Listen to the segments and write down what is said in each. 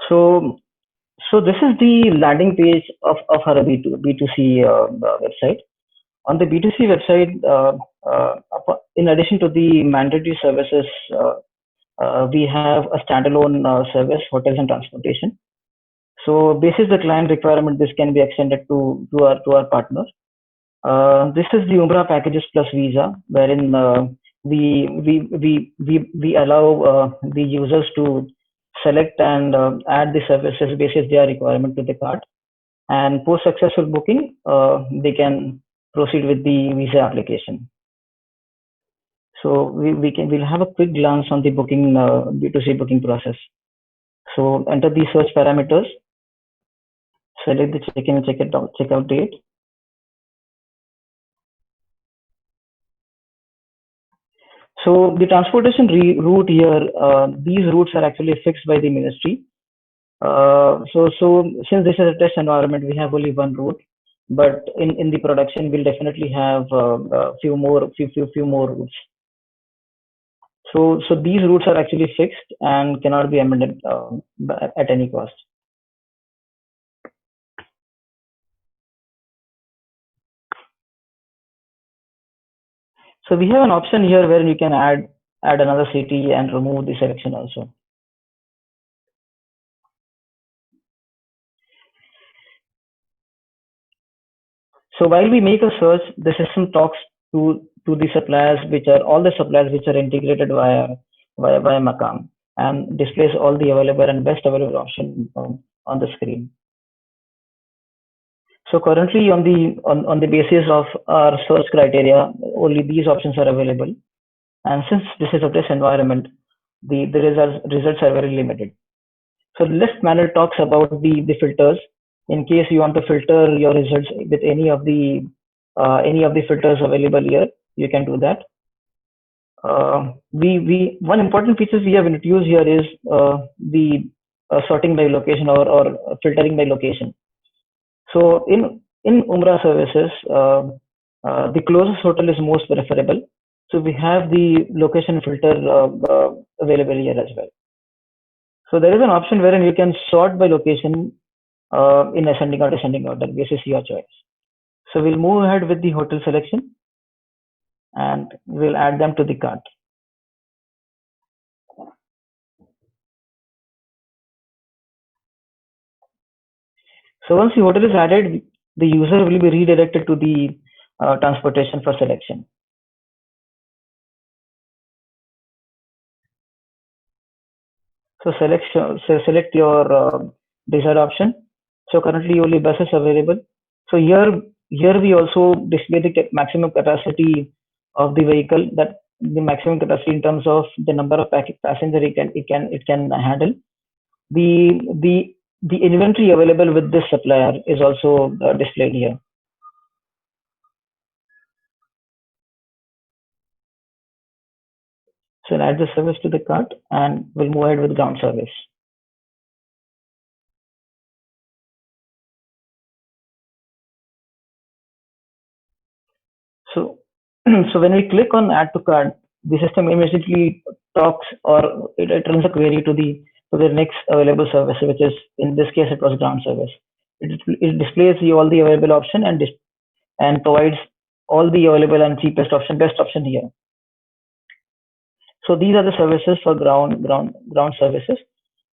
So, so this is the landing page of our B2C website. On the B2C website, in addition to the mandatory services, we have a standalone service, hotels and transportation. So, basis the client requirement, this can be extended to our partners. This is the Umbra packages plus visa, wherein we allow the users to select and add the services basis their requirement to the cart. And post successful booking, they can proceed with the visa application. So we'll have a quick glance on the booking B2C booking process. So enter the search parameters, select the check-in and checkout date. So the transportation route here, these routes are actually fixed by the ministry. So since this is a test environment, we have only one route, but in the production, we'll definitely have a few more routes. So these routes are actually fixed and cannot be amended at any cost. So we have an option here where you can add another city and remove the selection also. So while we make a search, the system talks to the suppliers, which are all the suppliers which are integrated via Makam, and displays all the available and best available option on the screen. So currently on the basis of our search criteria, only these options are available. And since this is a test environment, the results are very limited. So the left panel talks about the filters. In case you want to filter your results with any of the filters available here, you can do that. We one important feature we have introduced here is the sorting by location or filtering by location. So in Umrah services, the closest hotel is most preferable. So we have the location filter available here as well. So there is an option wherein you can sort by location in ascending or descending order. This is your choice. So we'll move ahead with the hotel selection and we'll add them to the cart. So once the hotel is added, the user will be redirected to the transportation for selection. So select your desired option. So currently only buses available. So here we also display the maximum capacity of the vehicle, that the maximum capacity in terms of the number of passenger it can handle. The inventory available with this supplier is also displayed here. So I'll add the service to the cart and we'll move ahead with ground service. So, so when we click on add to cart, the system immediately talks or it runs a query to the next available service, which is in this case it was ground service. It displays all the available option and provides all the available and cheapest option, best option here. So these are the services for ground services.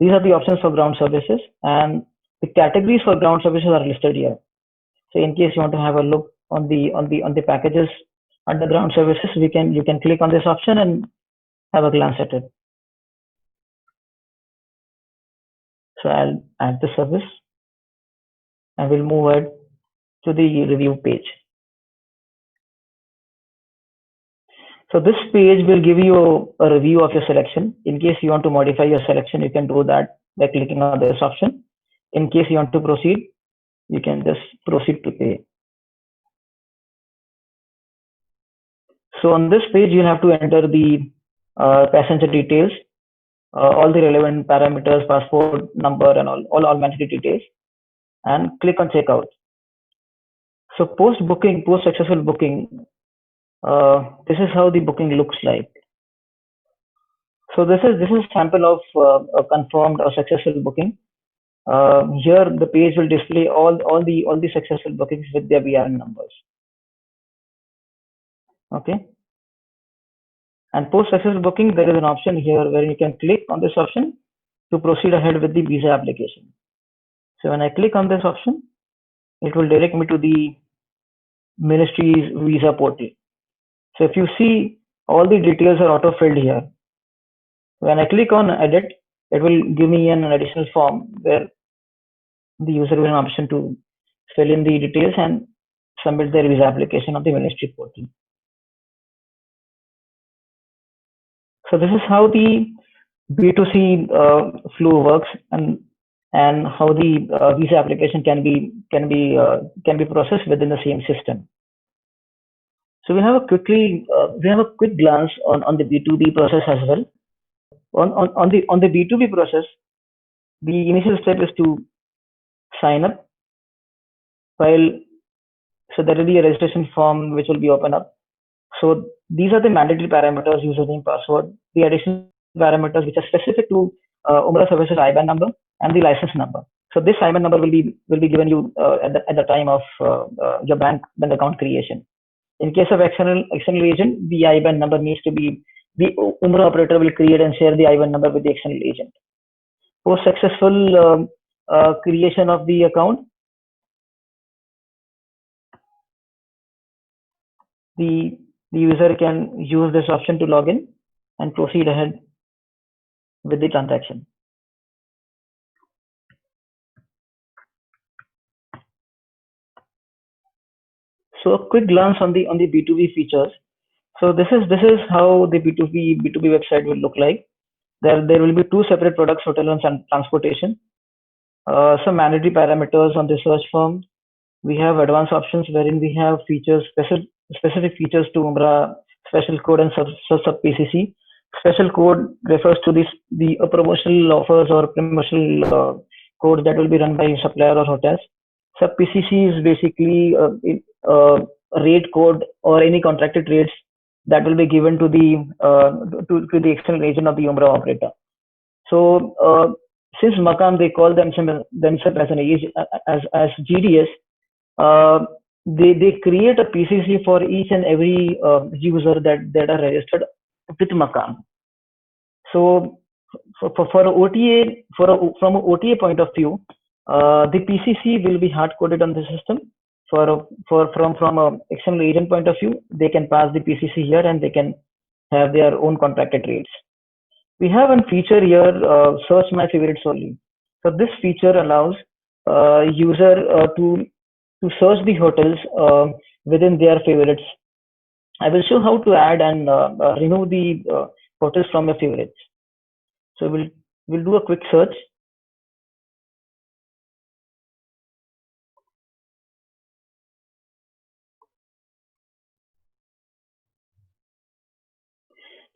These are the options for ground services, and the categories for ground services are listed here. So in case you want to have a look on the packages under ground services, you can click on this option and have a glance at it. So I'll add the service and we'll move ahead to the review page. So this page will give you a review of your selection. In case you want to modify your selection, you can do that by clicking on this option. In case you want to proceed, you can just proceed to pay. So on this page, you'll have to enter the passenger details, all the relevant parameters, passport number, and all mandatory details, and click on checkout. So post successful booking, this is how the booking looks like. So this is sample of a confirmed or successful booking. Here the page will display all the successful bookings with their BRN numbers. Okay. And post successful booking, there is an option here where you can click on this option to proceed ahead with the visa application. So when I click on this option, it will direct me to the ministry's visa portal. So if you see, all the details are auto filled here. When I click on edit, it will give me an additional form where the user will have an option to fill in the details and submit their visa application on the ministry portal. So this is how the B2C flow works, and how the visa application can be processed within the same system. So we have a quick glance on the B2B process as well. On the B2B process, the initial step is to sign up. So there will be a registration form which will be open up. So these are the mandatory parameters: username, password, the additional parameters which are specific to Umrah Services IBAN number and the license number. So this IBAN number will be given you at the time of your bank account creation. In case of external agent, the IBAN number needs to be, the Umrah operator will create and share the IBAN number with the external agent. Post successful creation of the account, the user can use this option to log in and proceed ahead with the transaction. So a quick glance on the B2B features. So this is how the B2B website will look like. There will be two separate products: hotel and transportation. Some mandatory parameters on the search form. We have advanced options wherein we have features, specific features to Umrah, special code and sub PCC. Special code refers to the promotional offers or promotional codes that will be run by supplier or hotels. Sub PCC is basically a rate code or any contracted rates that will be given to the external agent of the Umrah operator. So since Maqam, they call themselves as an as GDS, they create a PCC for each and every user that are registered with Maqam. So for OTA, from an OTA point of view, the PCC will be hard coded on the system. From a external agent point of view, they can pass the PCC here and they can have their own contracted rates. We have one feature here, search my favorites only. So this feature allows user to search the hotels within their favorites. I will show how to add and remove the hotels from your favorites. So we'll do a quick search.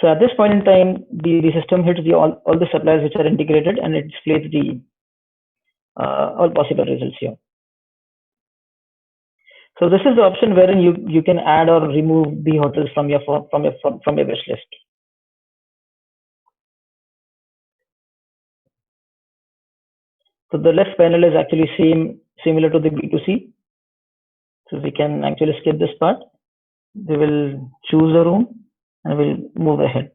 So at this point in time, the system hits all the suppliers which are integrated, and it displays the all possible results here. So this is the option wherein you can add or remove the hotels from your wish list. So the left panel is actually similar to the B2C. So we can actually skip this part. We will choose a room and we'll move ahead.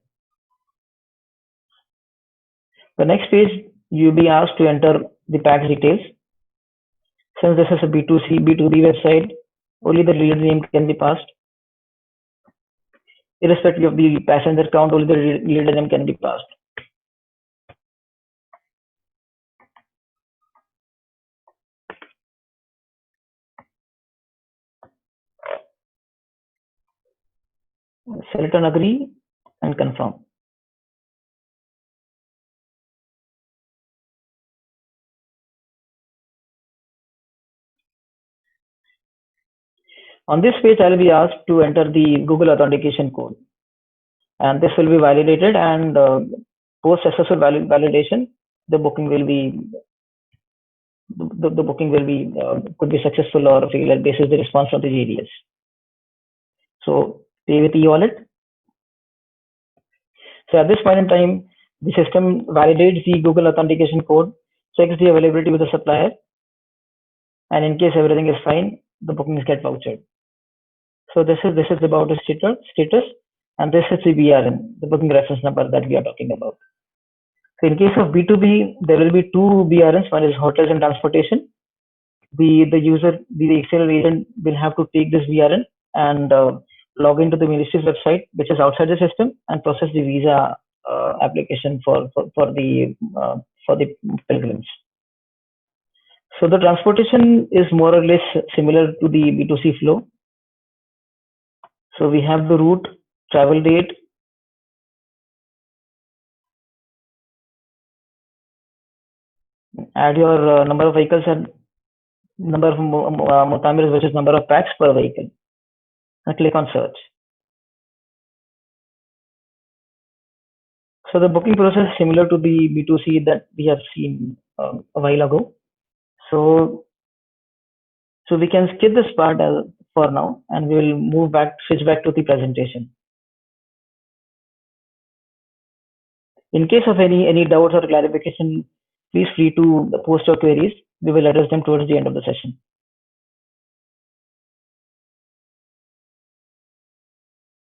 The next page, you'll be asked to enter the package details. Since this is a B2C, B2B website, only the lead name can be passed. Irrespective of the passenger count, only the lead name can be passed. Select and agree and confirm. On this page, I'll be asked to enter the Google authentication code, and this will be validated, and post successful validation, the booking will be could be successful or failure based on the response from the GDS. So pay with e-wallet. So at this point in time, the system validates the Google authentication code. checks the availability with the supplier, and in case everything is fine, the bookings get vouchered. So this is about the status, and this is the BRN, the booking reference number that we are talking about. So in case of B2B, there will be two BRNs. One is hotels and transportation. The external agent will have to take this BRN and log into the ministry's website, which is outside the system, and process the visa application for the pilgrims. So the transportation is more or less similar to the B2C flow. So we have the route, travel date, add your number of vehicles and number of mutamirs, which is number of packs per vehicle, and click on search. So the booking process is similar to the B2C that we have seen a while ago. So we can skip this part for now, and we will switch back to the presentation. In case of any doubts or clarification, please free to post your queries. We will address them towards the end of the session.